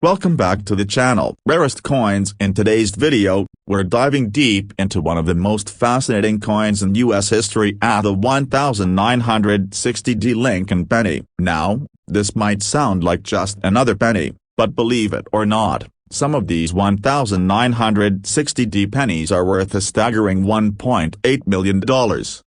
Welcome back to the channel. Rarest coins. In today's video, we're diving deep into one of the most fascinating coins in U.S. history, the 1960 Lincoln penny. Now, this might sound like just another penny, but believe it or not, some of these 1960 pennies are worth a staggering $1.8 million.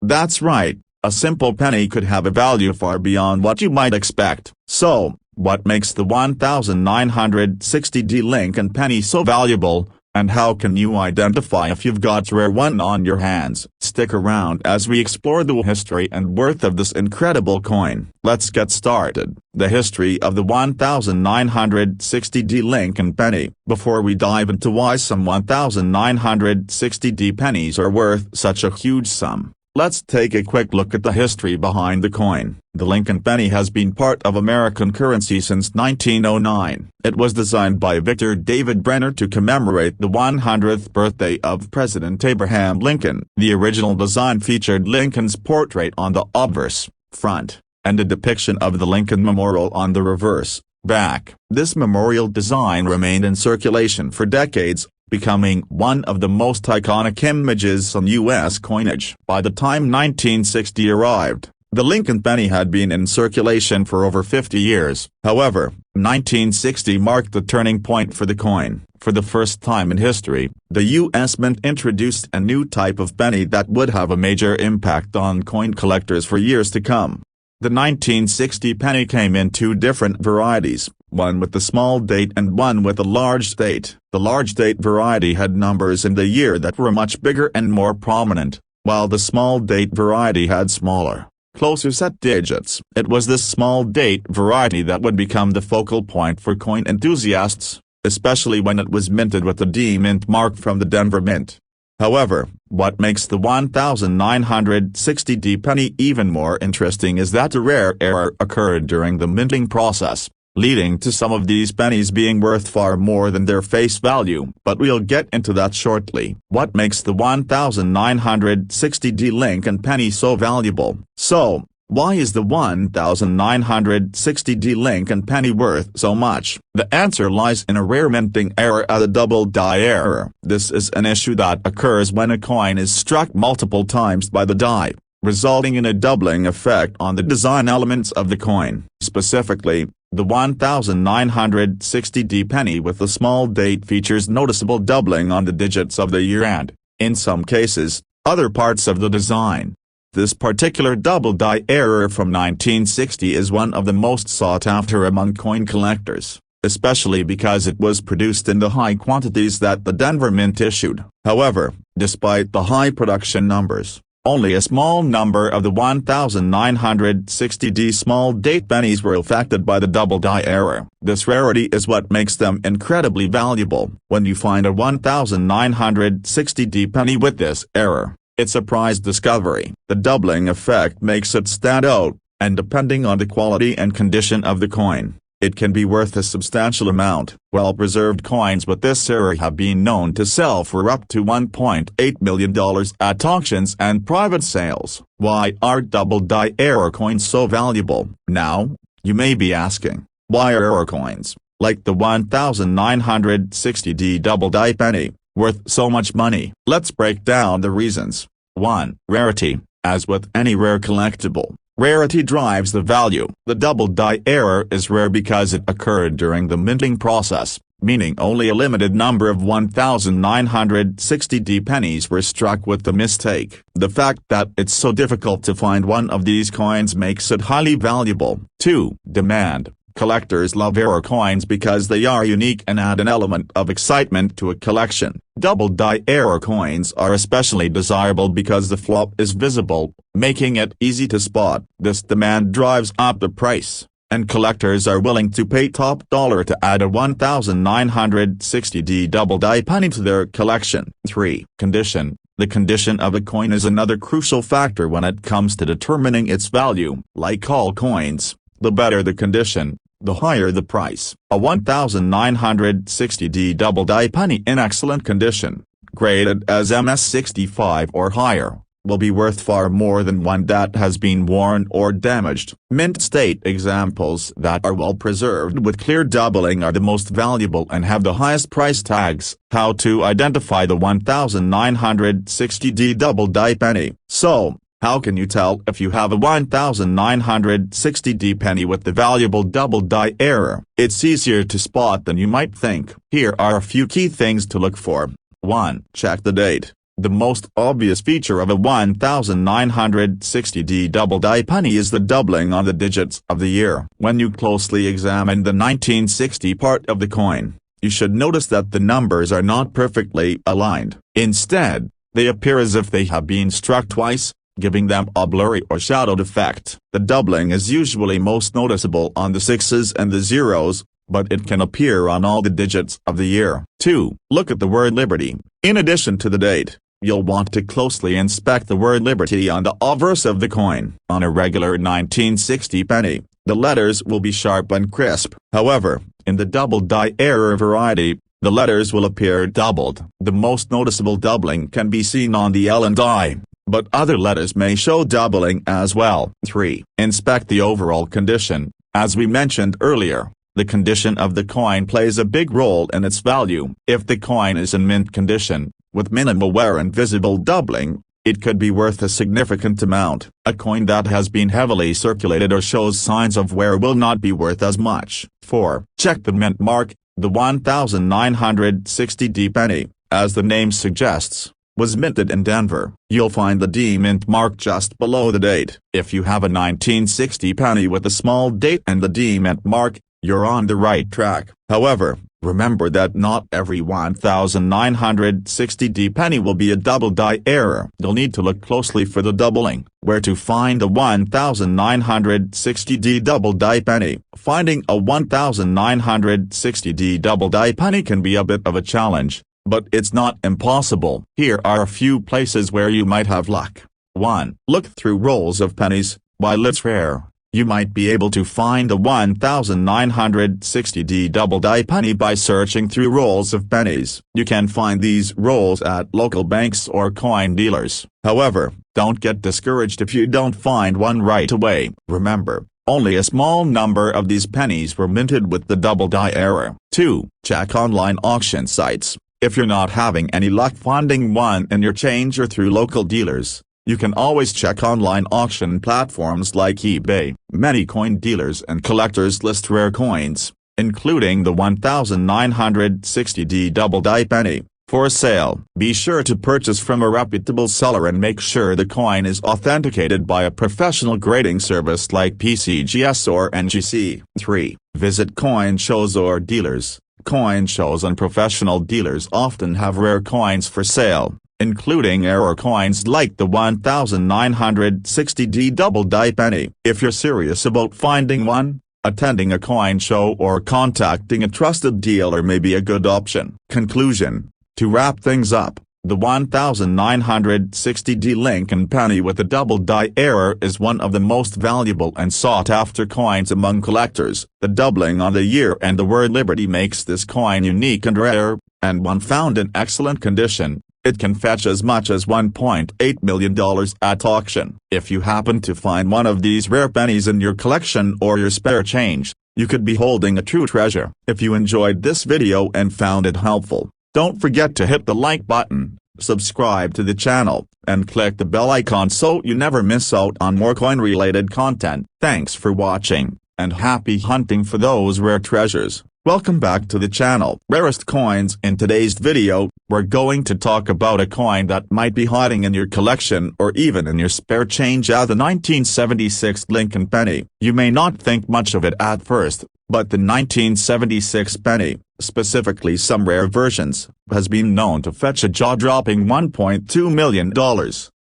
That's right, a simple penny could have a value far beyond what you might expect. So, what makes the 1960 Lincoln penny so valuable, and how can you identify if you've got a rare one on your hands? Stick around as we explore the history and worth of this incredible coin. Let's get started. The history of the 1960 Lincoln penny. Before we dive into why some 1960 pennies are worth such a huge sum, let's take a quick look at the history behind the coin. The Lincoln penny has been part of American currency since 1909. It was designed by Victor David Brenner to commemorate the 100th birthday of President Abraham Lincoln. The original design featured Lincoln's portrait on the obverse, front, and a depiction of the Lincoln Memorial on the reverse, back. This memorial design remained in circulation for decades, becoming one of the most iconic images on U.S. coinage. By the time 1960 arrived, the Lincoln penny had been in circulation for over 50 years. However, 1960 marked the turning point for the coin. For the first time in history, the U.S. Mint introduced a new type of penny that would have a major impact on coin collectors for years to come. The 1960 penny came in two different varieties, one with the small date and one with a large date. The large date variety had numbers in the year that were much bigger and more prominent, while the small date variety had smaller, closer set digits. It was this small date variety that would become the focal point for coin enthusiasts, especially when it was minted with the D Mint mark from the Denver Mint. However, what makes the 1960 penny even more interesting is that a rare error occurred during the minting process, leading to some of these pennies being worth far more than their face value. But we'll get into that shortly. What makes the 1960 Lincoln penny so valuable? So, why is the 1960 Lincoln penny worth so much? The answer lies in a rare minting error, the double die error. This is an issue that occurs when a coin is struck multiple times by the die, resulting in a doubling effect on the design elements of the coin. Specifically, the 1960 penny with the small date features noticeable doubling on the digits of the year and, in some cases, other parts of the design. This particular double die error from 1960 is one of the most sought after among coin collectors, especially because it was produced in the high quantities that the Denver Mint issued. However, despite the high production numbers, only a small number of the 1960 small date pennies were affected by the double die error. This rarity is what makes them incredibly valuable. When you find a 1960 penny with this error, it's a prized discovery. The doubling effect makes it stand out, and depending on the quality and condition of the coin, it can be worth a substantial amount. Well-preserved coins with this error have been known to sell for up to $1.8 million at auctions and private sales. Why are double die error coins so valuable? Now, you may be asking, why are error coins, like the 1960 double die penny, worth so much money? Let's break down the reasons. 1. Rarity. As with any rare collectible, rarity drives the value. The double die error is rare because it occurred during the minting process, meaning only a limited number of 1960 pennies were struck with the mistake. The fact that it's so difficult to find one of these coins makes it highly valuable. 2. Demand. Collectors love error coins because they are unique and add an element of excitement to a collection. Double die error coins are especially desirable because the flop is visible, making it easy to spot. This demand drives up the price, and collectors are willing to pay top dollar to add a 1960 double die penny to their collection. 3. Condition. The condition of a coin is another crucial factor when it comes to determining its value. Like all coins, the better the condition, the higher the price. A 1960 double die penny in excellent condition, graded as MS65 or higher, will be worth far more than one that has been worn or damaged. Mint state examples that are well preserved with clear doubling are the most valuable and have the highest price tags. How to identify the 1960D double die penny. So, how can you tell if you have a 1960D penny with the valuable double die error? It's easier to spot than you might think. Here are a few key things to look for. 1. Check the date. The most obvious feature of a 1960D double die penny is the doubling on the digits of the year. When you closely examine the 1960 part of the coin, you should notice that the numbers are not perfectly aligned. Instead, they appear as if they have been struck twice, giving them a blurry or shadowed effect. The doubling is usually most noticeable on the sixes and the zeros, but it can appear on all the digits of the year. 2. Look at the word Liberty. In addition to the date, you'll want to closely inspect the word Liberty on the obverse of the coin. On a regular 1960 penny, the letters will be sharp and crisp. However, in the double die error variety, the letters will appear doubled. The most noticeable doubling can be seen on the L and I, but other letters may show doubling as well. 3. Inspect the overall condition. As we mentioned earlier, the condition of the coin plays a big role in its value. If the coin is in mint condition, with minimal wear and visible doubling, it could be worth a significant amount. A coin that has been heavily circulated or shows signs of wear will not be worth as much. 4. Check the mint mark. The 1960D penny, as the name suggests, was minted in Denver. You'll find the D mint mark just below the date. If you have a 1960 penny with a small date and the D mint mark, you're on the right track. However, remember that not every 1960D penny will be a double die error. You'll need to look closely for the doubling. Where to find a 1960D double die penny? Finding a 1960D double die penny can be a bit of a challenge, but it's not impossible. Here are a few places where you might have luck. 1. Look through rolls of pennies. While it's rare, you might be able to find a 1960D double die penny by searching through rolls of pennies. You can find these rolls at local banks or coin dealers. However, don't get discouraged if you don't find one right away. Remember, only a small number of these pennies were minted with the double die error. 2. Check online auction sites. If you're not having any luck finding one in your change or through local dealers, you can always check online auction platforms like eBay. Many coin dealers and collectors list rare coins, including the 1960D double die penny, for sale. Be sure to purchase from a reputable seller and make sure the coin is authenticated by a professional grading service like PCGS or NGC. 3. Visit coin shows or dealers. Coin shows and professional dealers often have rare coins for sale, including error coins like the 1960D double die penny. If you're serious about finding one, attending a coin show or contacting a trusted dealer may be a good option. Conclusion. To wrap things up, the 1960D Lincoln penny with a double die error is one of the most valuable and sought-after coins among collectors. The doubling on the year and the word Liberty makes this coin unique and rare, and when found in excellent condition, it can fetch as much as $1.8 million at auction. If you happen to find one of these rare pennies in your collection or your spare change, you could be holding a true treasure. If you enjoyed this video and found it helpful, don't forget to hit the like button, subscribe to the channel, and click the bell icon so you never miss out on more coin-related content. Thanks for watching, and happy hunting for those rare treasures. Welcome back to the channel. Rarest coins. In today's video, we're going to talk about a coin that might be hiding in your collection or even in your spare change as the 1976 Lincoln penny. You may not think much of it at first, but the 1976 penny, specifically some rare versions, has been known to fetch a jaw-dropping $1.2 million.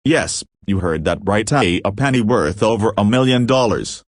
Yes, you heard that right, a penny worth over $1 million.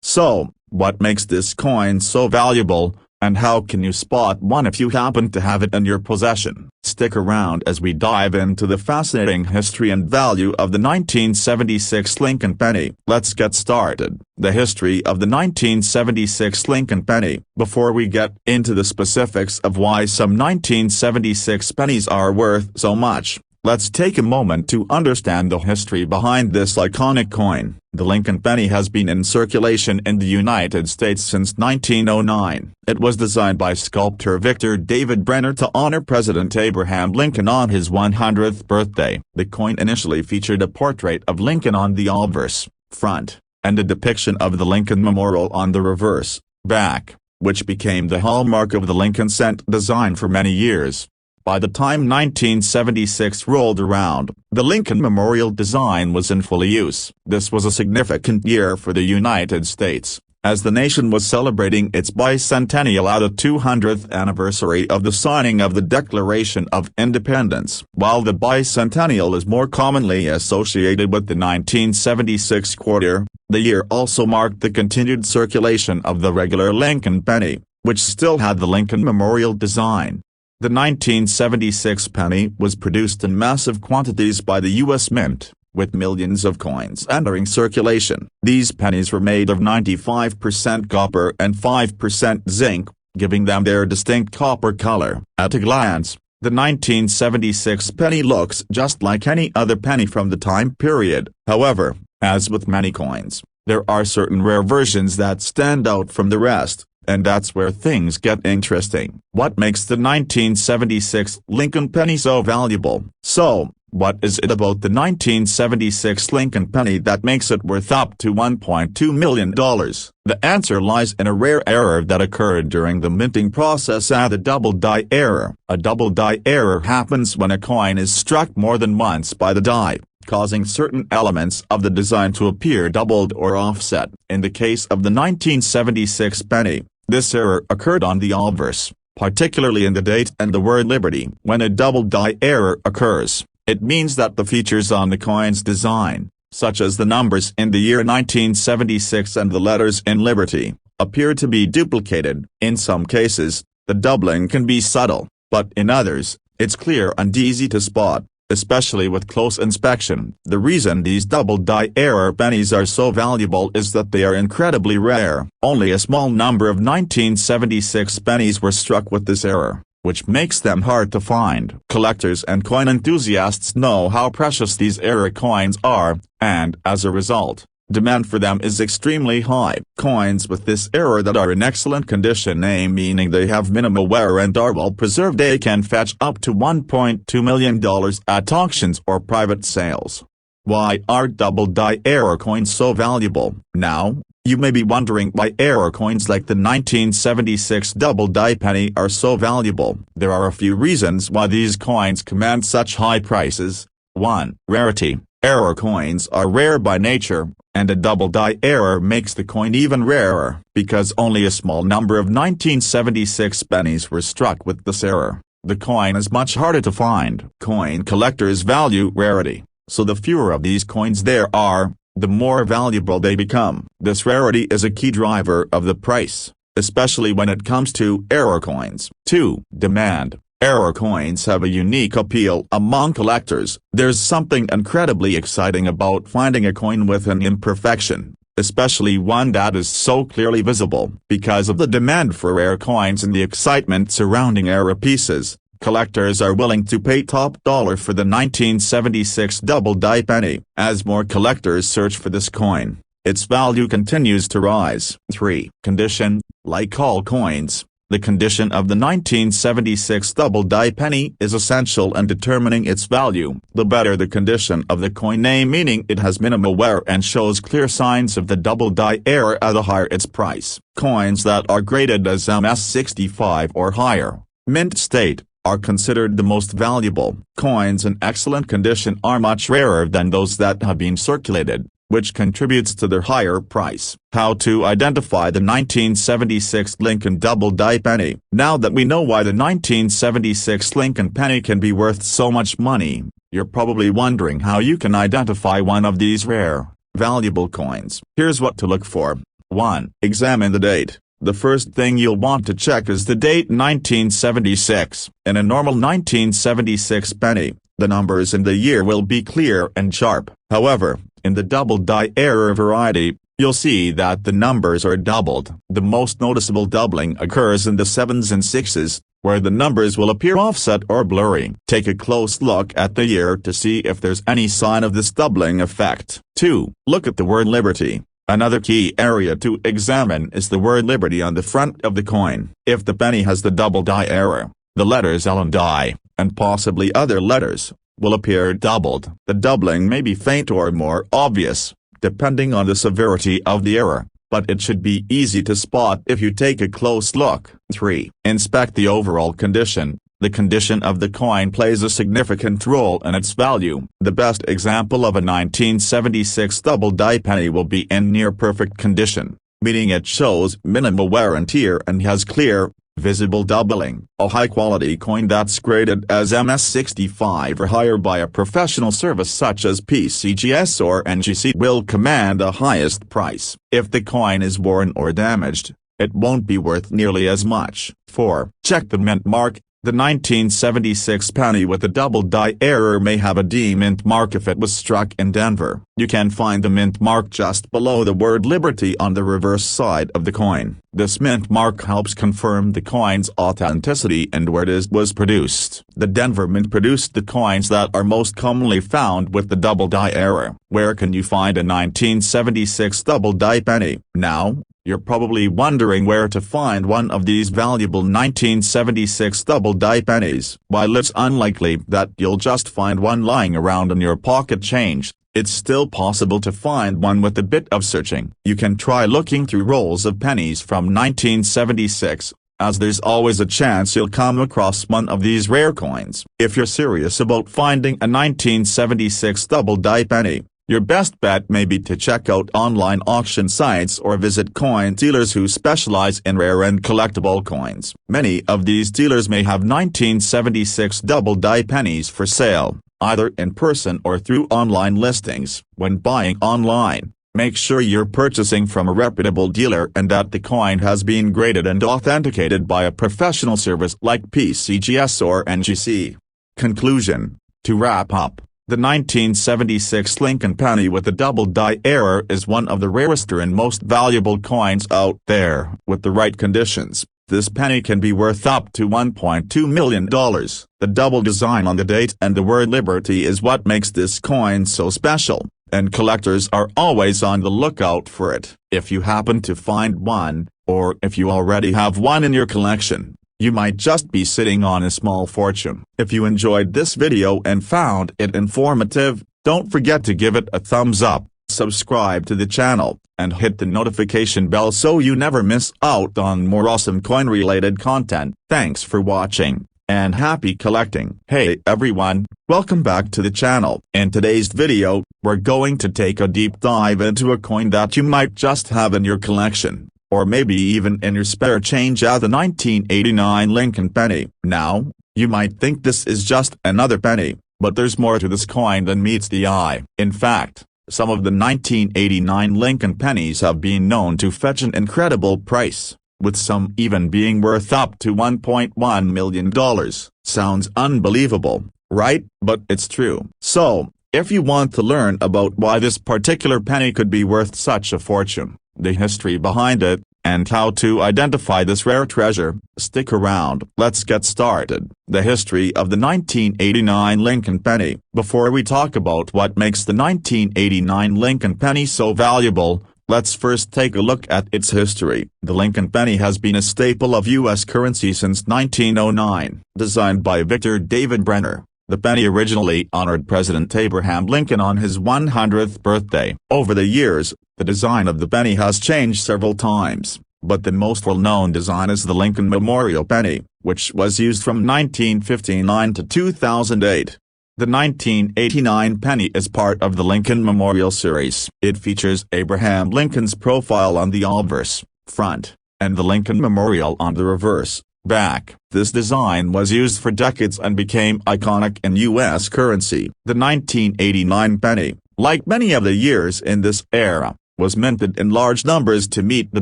So, what makes this coin so valuable, and how can you spot one if you happen to have it in your possession? Stick around as we dive into the fascinating history and value of the 1976 Lincoln penny. Let's get started. The history of the 1976 Lincoln penny. Before we get into the specifics of why some 1976 pennies are worth so much, Let's take a moment to understand the history behind this iconic coin. The Lincoln penny has been in circulation in the United States since 1909. It was designed by sculptor Victor David Brenner to honor President Abraham Lincoln on his 100th birthday. The coin initially featured a portrait of Lincoln on the obverse, front, and a depiction of the Lincoln Memorial on the reverse, back, which became the hallmark of the Lincoln cent design for many years. By the time 1976 rolled around, the Lincoln Memorial design was in full use. This was a significant year for the United States, as the nation was celebrating its bicentennial at the 200th anniversary of the signing of the Declaration of Independence. While the bicentennial is more commonly associated with the 1976 quarter, the year also marked the continued circulation of the regular Lincoln penny, which still had the Lincoln Memorial design. The 1976 penny was produced in massive quantities by the U.S. Mint, with millions of coins entering circulation. These pennies were made of 95% copper and 5% zinc, giving them their distinct copper color. At a glance, the 1976 penny looks just like any other penny from the time period. However, as with many coins, there are certain rare versions that stand out from the rest. And that's where things get interesting. What makes the 1976 Lincoln penny so valuable? So, what is it about the 1976 Lincoln penny that makes it worth up to $1.2 million? The answer lies in a rare error that occurred during the minting process at a double die error. A double die error happens when a coin is struck more than once by the die, causing certain elements of the design to appear doubled or offset. In the case of the 1976 penny, this error occurred on the obverse, particularly in the date and the word Liberty. When a double die error occurs, it means that the features on the coin's design, such as the numbers in the year 1976 and the letters in Liberty, appear to be duplicated. In some cases, the doubling can be subtle, but in others, it's clear and easy to spot, especially with close inspection. The reason these double die error pennies are so valuable is that they are incredibly rare. Only a small number of 1976 pennies were struck with this error, which makes them hard to find. Collectors and coin enthusiasts know how precious these error coins are, and as a result, demand for them is extremely high. Coins with this error that are in excellent condition, meaning they have minimal wear and are well preserved, they can fetch up to $1.2 million at auctions or private sales. Why are double die error coins so valuable? Now, you may be wondering why error coins like the 1976 double die penny are so valuable. There are a few reasons why these coins command such high prices. 1. Rarity. Error coins are rare by nature, and a double die error makes the coin even rarer. Because only a small number of 1976 pennies were struck with this error, the coin is much harder to find. Coin collectors value rarity, so the fewer of these coins there are, the more valuable they become. This rarity is a key driver of the price, especially when it comes to error coins. 2. Demand. Error coins have a unique appeal among collectors. There's something incredibly exciting about finding a coin with an imperfection, especially one that is so clearly visible. Because of the demand for rare coins and the excitement surrounding error pieces, collectors are willing to pay top dollar for the 1976 double die penny. As more collectors search for this coin, its value continues to rise. 3. Condition. Like all coins, the condition of the 1976 double die penny is essential in determining its value. The better the condition of the coin, meaning it has minimal wear and shows clear signs of the double die error, the higher its price. Coins that are graded as MS65 or higher, mint state, are considered the most valuable. Coins in excellent condition are much rarer than those that have been circulated, which contributes to their higher price. How to identify the 1976 Lincoln double die penny? Now that we know why the 1976 Lincoln penny can be worth so much money, you're probably wondering how you can identify one of these rare, valuable coins. Here's what to look for. 1. Examine the date. The first thing you'll want to check is the date 1976. In a normal 1976 penny, the numbers in the year will be clear and sharp. However, in the double die error variety, you'll see that the numbers are doubled. The most noticeable doubling occurs in the 7s and 6s, where the numbers will appear offset or blurry. Take a close look at the year to see if there's any sign of this doubling effect. 2. Look at the word liberty. Another key area to examine is the word liberty on the front of the coin. If the penny has the double die error, the letters L and I, and possibly other letters, will appear doubled. The doubling may be faint or more obvious, depending on the severity of the error, but it should be easy to spot if you take a close look. 3. Inspect the overall condition. The condition of the coin plays a significant role in its value. The best example of a 1976 double-die penny will be in near-perfect condition, meaning it shows minimal wear and tear and has clear, visible doubling. A high-quality coin that's graded as MS65 or higher by a professional service such as PCGS or NGC will command the highest price. If the coin is worn or damaged, it won't be worth nearly as much. 4. Check the mint mark. The 1976 penny with a double die error may have a D mint mark if it was struck in Denver. You can find the mint mark just below the word liberty on the reverse side of the coin. This mint mark helps confirm the coin's authenticity and where it was produced. The Denver Mint produced the coins that are most commonly found with the double die error. Where can you find a 1976 double die penny? Now, you're probably wondering where to find one of these valuable 1976 double-die pennies. While it's unlikely that you'll just find one lying around in your pocket change, it's still possible to find one with a bit of searching. You can try looking through rolls of pennies from 1976, as there's always a chance you'll come across one of these rare coins. If you're serious about finding a 1976 double-die penny, your best bet may be to check out online auction sites or visit coin dealers who specialize in rare and collectible coins. Many of these dealers may have 1976 double-die pennies for sale, either in person or through online listings. When buying online, make sure you're purchasing from a reputable dealer and that the coin has been graded and authenticated by a professional service like PCGS or NGC. Conclusion. To wrap up, the 1976 Lincoln penny with the double die error is one of the rarest and most valuable coins out there. With the right conditions, this penny can be worth up to $1.2 million. The double design on the date and the word liberty is what makes this coin so special, and collectors are always on the lookout for it. If you happen to find one, or if you already have one in your collection, you might just be sitting on a small fortune. If you enjoyed this video and found it informative, don't forget to give it a thumbs up, subscribe to the channel, and hit the notification bell so you never miss out on more awesome coin-related content. Thanks for watching, and happy collecting. Hey everyone, welcome back to the channel. In today's video, we're going to take a deep dive into a coin that you might just have in your collection, or maybe even in your spare change, at the 1989 Lincoln penny. Now, you might think this is just another penny, but there's more to this coin than meets the eye. In fact, some of the 1989 Lincoln pennies have been known to fetch an incredible price, with some even being worth up to $1.1 million. Sounds unbelievable, right? But it's true. So, if you want to learn about why this particular penny could be worth such a fortune, the history behind it, and how to identify this rare treasure, stick around. Let's get started. The history of the 1989 Lincoln penny. Before we talk about what makes the 1989 Lincoln penny so valuable, let's first take a look at its history. The Lincoln penny has been a staple of U.S. currency since 1909. Designed by Victor David Brenner, the penny originally honored President Abraham Lincoln on his 100th birthday. Over the years, the design of the penny has changed several times, but the most well-known design is the Lincoln Memorial penny, which was used from 1959 to 2008. The 1989 penny is part of the Lincoln Memorial series. It features Abraham Lincoln's profile on the obverse, front, and the Lincoln Memorial on the reverse, back. This design was used for decades and became iconic in U.S. currency. The 1989 penny, like many of the years in this era, was minted in large numbers to meet the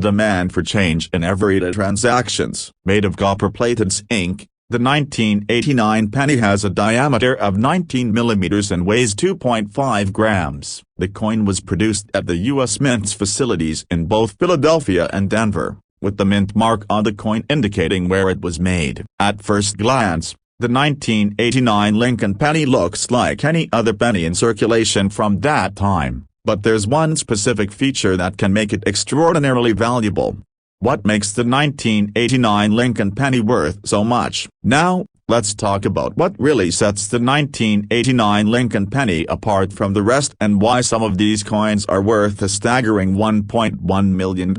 demand for change in everyday transactions. Made of copper-plated ink, The 1989 penny has a diameter of 19 millimeters and weighs 2.5 grams. The coin was produced at the U.S. Mint's facilities in both Philadelphia and Denver, with the mint mark on the coin indicating where it was made. At first glance, the 1989 Lincoln penny looks like any other penny in circulation from that time, but there's one specific feature that can make it extraordinarily valuable. What makes the 1989 Lincoln penny worth so much? Now, let's talk about what really sets the 1989 Lincoln penny apart from the rest and why some of these coins are worth a staggering $1.1 million.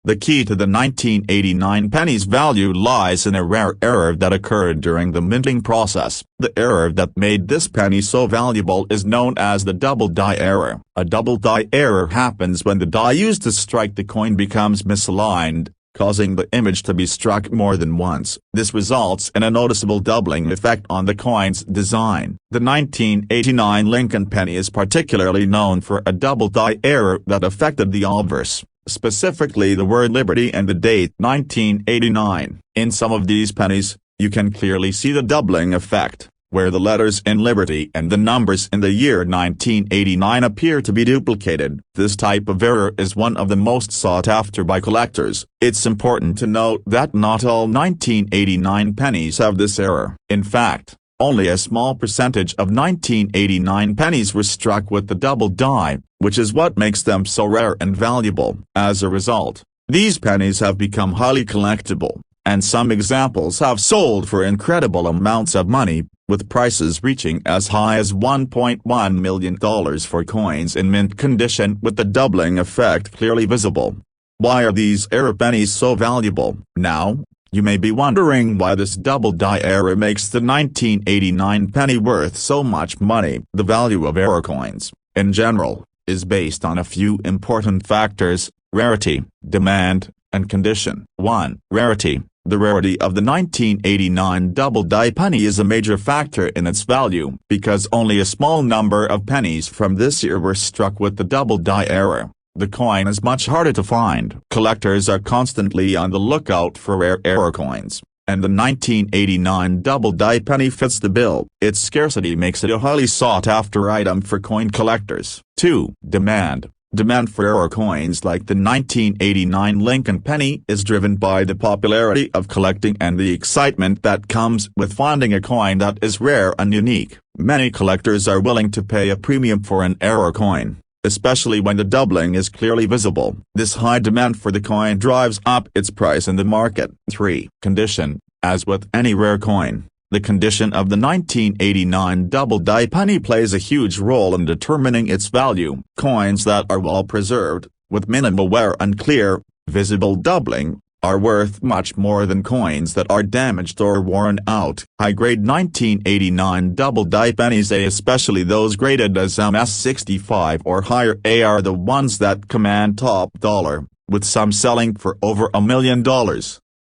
The key to the 1989 penny's value lies in a rare error that occurred during the minting process. The error that made this penny so valuable is known as the double die error. A double die error happens when the die used to strike the coin becomes misaligned, causing the image to be struck more than once. This results in a noticeable doubling effect on the coin's design. The 1989 Lincoln penny is particularly known for a double die error that affected the obverse, specifically the word Liberty and the date 1989. In some of these pennies, you can clearly see the doubling effect, where the letters in Liberty and the numbers in the year 1989 appear to be duplicated. This type of error is one of the most sought after by collectors. It's important to note that not all 1989 pennies have this error. In fact, only a small percentage of 1989 pennies were struck with the double die, which is what makes them so rare and valuable. As a result, these pennies have become highly collectible, and some examples have sold for incredible amounts of money, with prices reaching as high as $1.1 million for coins in mint condition with the doubling effect clearly visible. Why are these error pennies so valuable? Now, you may be wondering why this double die error makes the 1989 penny worth so much money. The value of error coins, in general, is based on a few important factors: rarity, demand, and condition. 1. Rarity. The rarity of the 1989 double die penny is a major factor in its value. Because only a small number of pennies from this year were struck with the double die error, the coin is much harder to find. Collectors are constantly on the lookout for rare error coins, and the 1989 double die penny fits the bill. Its scarcity makes it a highly sought-after item for coin collectors. 2. Demand. Demand for error coins like the 1989 Lincoln penny is driven by the popularity of collecting and the excitement that comes with finding a coin that is rare and unique. Many collectors are willing to pay a premium for an error coin, especially when the doubling is clearly visible. This high demand for the coin drives up its price in the market. 3. Condition. As with any rare coin, the condition of the 1989 double die penny plays a huge role in determining its value. Coins that are well preserved, with minimal wear and clear, visible doubling, are worth much more than coins that are damaged or worn out. High-grade 1989 double die pennies, especially those graded as MS65 or higher, are the ones that command top dollar, with some selling for over $1 million.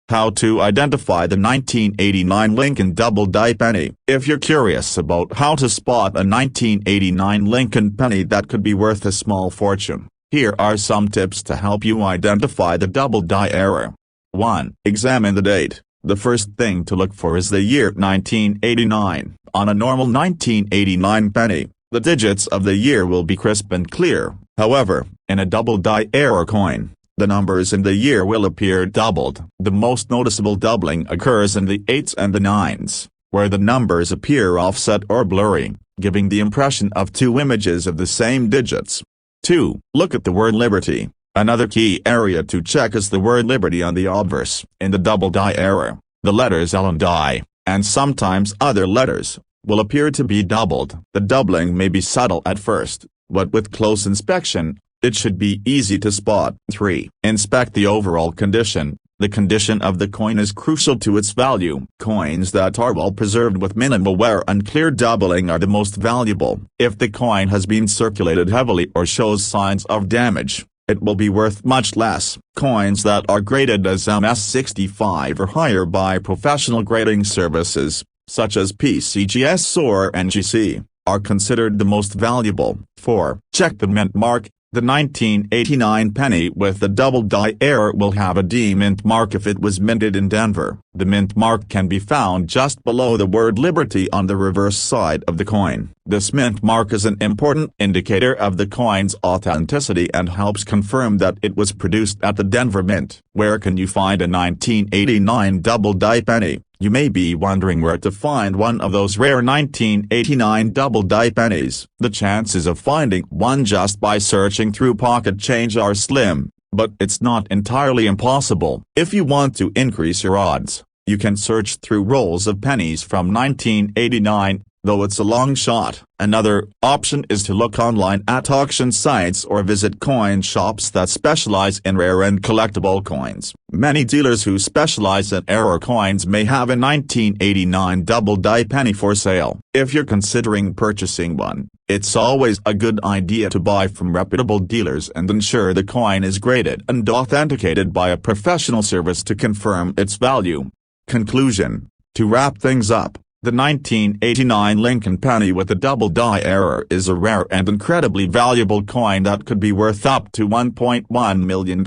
How to identify the 1989 Lincoln double die penny. If you're curious about how to spot a 1989 Lincoln penny that could be worth a small fortune, here are some tips to help you identify the double die error. 1. Examine the date. The first thing to look for is the year 1989. On a normal 1989 penny, the digits of the year will be crisp and clear. However, in a double die error coin, the numbers in the year will appear doubled. The most noticeable doubling occurs in the 8s and the 9s, where the numbers appear offset or blurry, giving the impression of two images of the same digits. 2. Look at the word Liberty. Another key area to check is the word Liberty on the obverse. In the double die error, the letters L and I, and sometimes other letters, will appear to be doubled. The doubling may be subtle at first, but with close inspection, it should be easy to spot. 3. Inspect the overall condition. The condition of the coin is crucial to its value. Coins that are well preserved with minimal wear and clear doubling are the most valuable. If the coin has been circulated heavily or shows signs of damage, it will be worth much less. Coins that are graded as MS65 or higher by professional grading services, such as PCGS or NGC, are considered the most valuable. 4. Check the mint mark. The 1989 penny with the double die error will have a D mint mark if it was minted in Denver. The mint mark can be found just below the word Liberty on the reverse side of the coin. This mint mark is an important indicator of the coin's authenticity and helps confirm that it was produced at the Denver Mint. Where can you find a 1989 double-die penny? You may be wondering where to find one of those rare 1989 double-die pennies. The chances of finding one just by searching through pocket change are slim, but it's not entirely impossible. If you want to increase your odds, you can search through rolls of pennies from 1989, though it's a long shot. Another option is to look online at auction sites or visit coin shops that specialize in rare and collectible coins. Many dealers who specialize in rare coins may have a 1989 double-die penny for sale. If you're considering purchasing one, it's always a good idea to buy from reputable dealers and ensure the coin is graded and authenticated by a professional service to confirm its value. Conclusion: to wrap things up, the 1989 Lincoln penny with a double-die error is a rare and incredibly valuable coin that could be worth up to $1.1 million.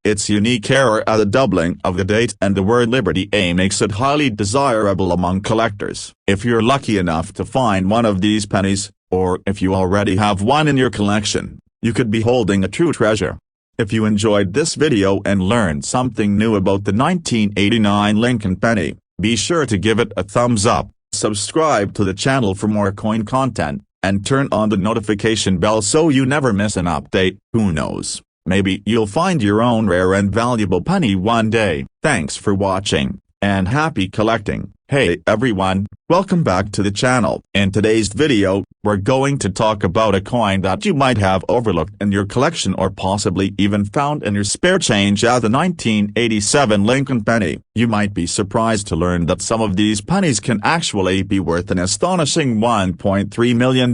Its unique error at the doubling of the date and the word Liberty makes it highly desirable among collectors. If you're lucky enough to find one of these pennies, or if you already have one in your collection, you could be holding a true treasure. If you enjoyed this video and learned something new about the 1989 Lincoln penny, be sure to give it a thumbs up, subscribe to the channel for more coin content, and turn on the notification bell so you never miss an update. Who knows, maybe you'll find your own rare and valuable penny one day. Thanks for watching, and happy collecting. Hey everyone, welcome back to the channel. In today's video, we're going to talk about a coin that you might have overlooked in your collection or possibly even found in your spare change at the 1987 Lincoln penny. You might be surprised to learn that some of these pennies can actually be worth an astonishing $1.3 million.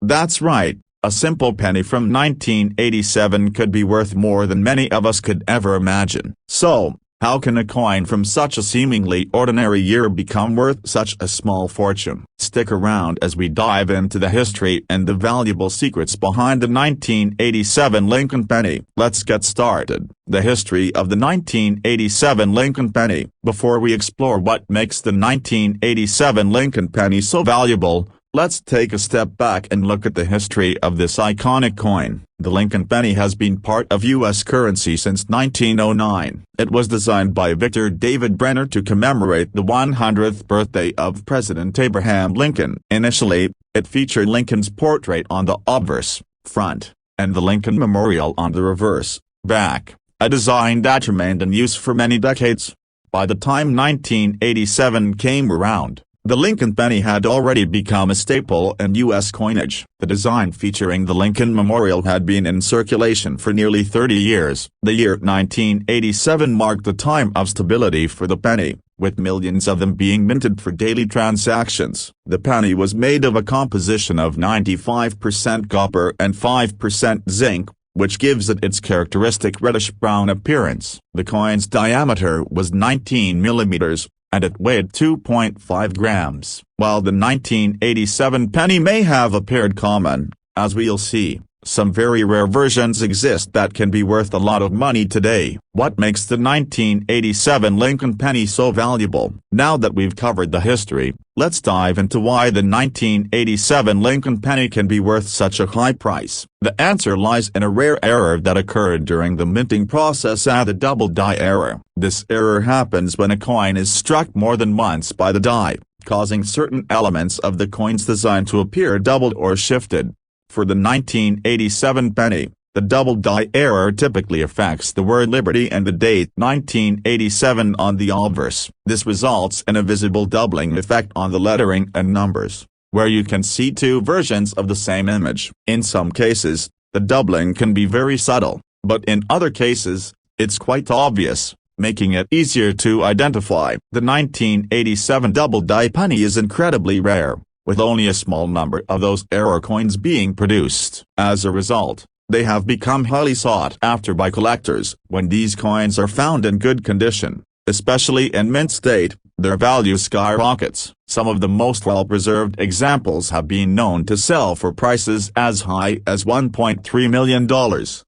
That's right, a simple penny from 1987 could be worth more than many of us could ever imagine. So, how can a coin from such a seemingly ordinary year become worth such a small fortune? Stick around as we dive into the history and the valuable secrets behind the 1987 Lincoln penny. Let's get started. The history of the 1987 Lincoln penny. Before we explore what makes the 1987 Lincoln penny so valuable, let's take a step back and look at the history of this iconic coin. The Lincoln penny has been part of U.S. currency since 1909. It was designed by Victor David Brenner to commemorate the 100th birthday of President Abraham Lincoln. Initially, it featured Lincoln's portrait on the obverse, front, and the Lincoln Memorial on the reverse, back, a design that remained in use for many decades. By the time 1987 came around, the Lincoln penny had already become a staple in U.S. coinage. The design featuring the Lincoln Memorial had been in circulation for nearly 30 years. The year 1987 marked the time of stability for the penny, with millions of them being minted for daily transactions. The penny was made of a composition of 95% copper and 5% zinc, which gives it its characteristic reddish-brown appearance. The coin's diameter was 19 millimeters, and it weighed 2.5 grams. While the 1987 penny may have appeared common, as we'll see, some very rare versions exist that can be worth a lot of money today. What makes the 1987 Lincoln penny so valuable? Now that we've covered the history, let's dive into why the 1987 Lincoln penny can be worth such a high price. The answer lies in a rare error that occurred during the minting process at the double-die error. This error happens when a coin is struck more than once by the die, causing certain elements of the coin's design to appear doubled or shifted. For the 1987 penny, the double-die error typically affects the word Liberty and the date 1987 on the obverse. This results in a visible doubling effect on the lettering and numbers, where you can see two versions of the same image. In some cases, the doubling can be very subtle, but in other cases, it's quite obvious, making it easier to identify. The 1987 double-die penny is incredibly rare, with only a small number of those error coins being produced. As a result, they have become highly sought after by collectors. When these coins are found in good condition, especially in mint state, their value skyrockets. Some of the most well-preserved examples have been known to sell for prices as high as $1.3 million.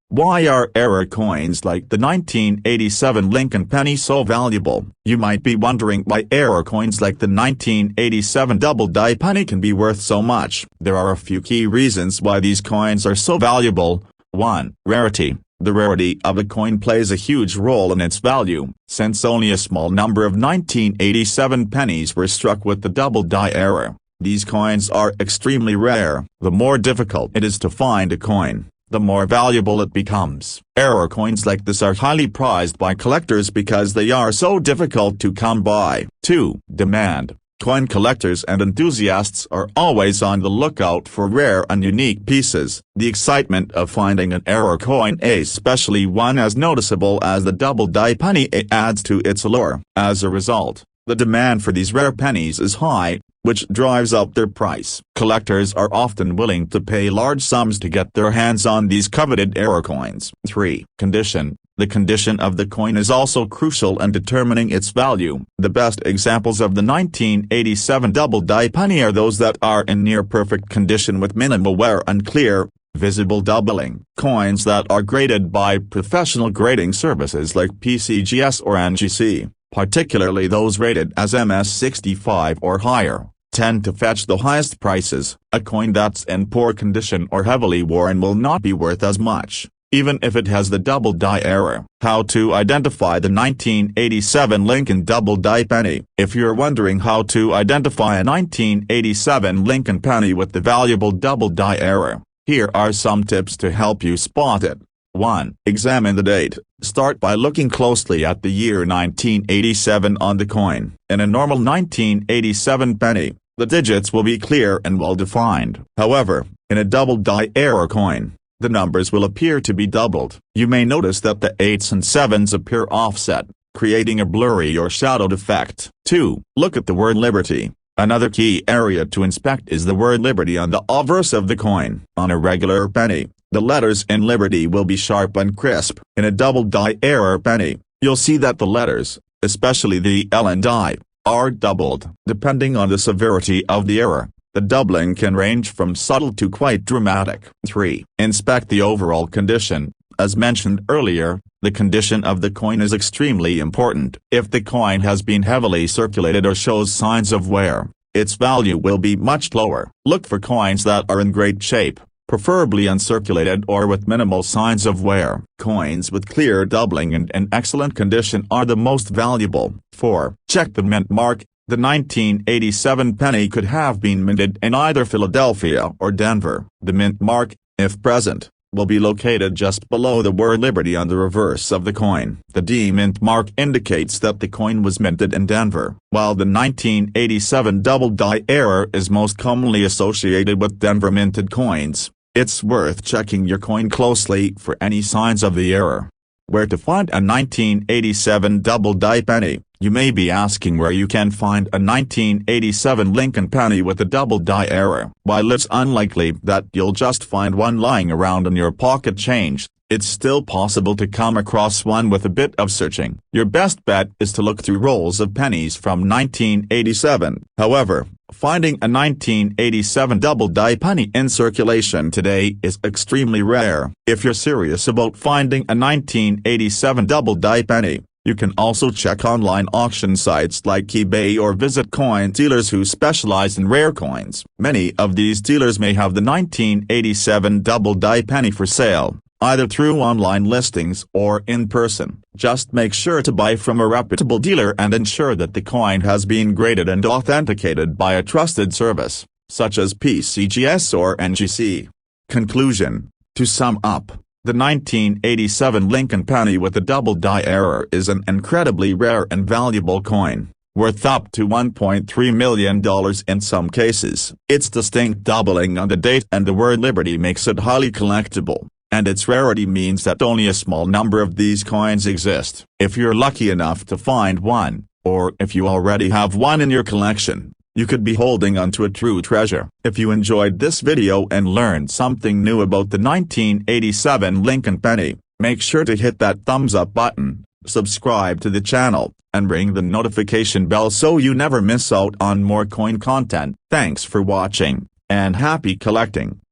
Why are error coins like the 1987 Lincoln penny so valuable? You might be wondering why error coins like the 1987 double-die penny can be worth so much. There are a few key reasons why these coins are so valuable. 1. Rarity. The rarity of a coin plays a huge role in its value. Since only a small number of 1987 pennies were struck with the double-die error, these coins are extremely rare. The more difficult it is to find a coin, the more valuable it becomes. Error coins like this are highly prized by collectors because they are so difficult to come by. 2. Demand. Coin collectors and enthusiasts are always on the lookout for rare and unique pieces. The excitement of finding an error coin, especially one as noticeable as the double-die penny, adds to its allure. As a result, the demand for these rare pennies is high, which drives up their price. Collectors are often willing to pay large sums to get their hands on these coveted error coins. 3. Condition. The condition of the coin is also crucial in determining its value. The best examples of the 1987 double-die penny are those that are in near-perfect condition with minimal wear and clear, visible doubling. Coins that are graded by professional grading services like PCGS or NGC, particularly those rated as MS65 or higher, tend to fetch the highest prices. A coin that's in poor condition or heavily worn will not be worth as much, even if it has the double-die error. How to identify the 1987 Lincoln double-die penny? If you're wondering how to identify a 1987 Lincoln penny with the valuable double-die error, here are some tips to help you spot it. 1. Examine the date. Start by looking closely at the year 1987 on the coin. In a normal 1987 penny, the digits will be clear and well-defined. However, in a double-die error coin, the numbers will appear to be doubled. You may notice that the 8s and 7s appear offset, creating a blurry or shadowed effect. 2. Look at the word Liberty. Another key area to inspect is the word Liberty on the obverse of the coin. On a regular penny, the letters in Liberty will be sharp and crisp. In a double-die error penny, you'll see that the letters, especially the L and I, are doubled. Depending on the severity of the error, the doubling can range from subtle to quite dramatic. 3. Inspect the overall condition. As mentioned earlier, the condition of the coin is extremely important. If the coin has been heavily circulated or shows signs of wear, its value will be much lower. Look for coins that are in great shape, preferably uncirculated or with minimal signs of wear. Coins with clear doubling and in excellent condition are the most valuable. 4. Check the mint mark. The 1987 penny could have been minted in either Philadelphia or Denver. The mint mark, if present, will be located just below the word Liberty on the reverse of the coin. The D mint mark indicates that the coin was minted in Denver, while the 1987 double-die error is most commonly associated with Denver minted coins. It's worth checking your coin closely for any signs of the error. Where to find a 1987 double-die penny? You may be asking where you can find a 1987 Lincoln penny with a double-die error. While it's unlikely that you'll just find one lying around in your pocket change, it's still possible to come across one with a bit of searching. Your best bet is to look through rolls of pennies from 1987. However, finding a 1987 double-die penny in circulation today is extremely rare. If you're serious about finding a 1987 double-die penny, you can also check online auction sites like eBay or visit coin dealers who specialize in rare coins. Many of these dealers may have the 1987 double-die penny for sale, either through online listings or in person. Just make sure to buy from a reputable dealer and ensure that the coin has been graded and authenticated by a trusted service, such as PCGS or NGC. Conclusion. To sum up, the 1987 Lincoln penny with a double-die error is an incredibly rare and valuable coin, worth up to $1.3 million in some cases. Its distinct doubling on the date and the word Liberty makes it highly collectible, and its rarity means that only a small number of these coins exist. If you're lucky enough to find one, or if you already have one in your collection, you could be holding onto a true treasure. If you enjoyed this video and learned something new about the 1987 Lincoln penny, make sure to hit that thumbs up button, subscribe to the channel, and ring the notification bell so you never miss out on more coin content. Thanks for watching, and happy collecting.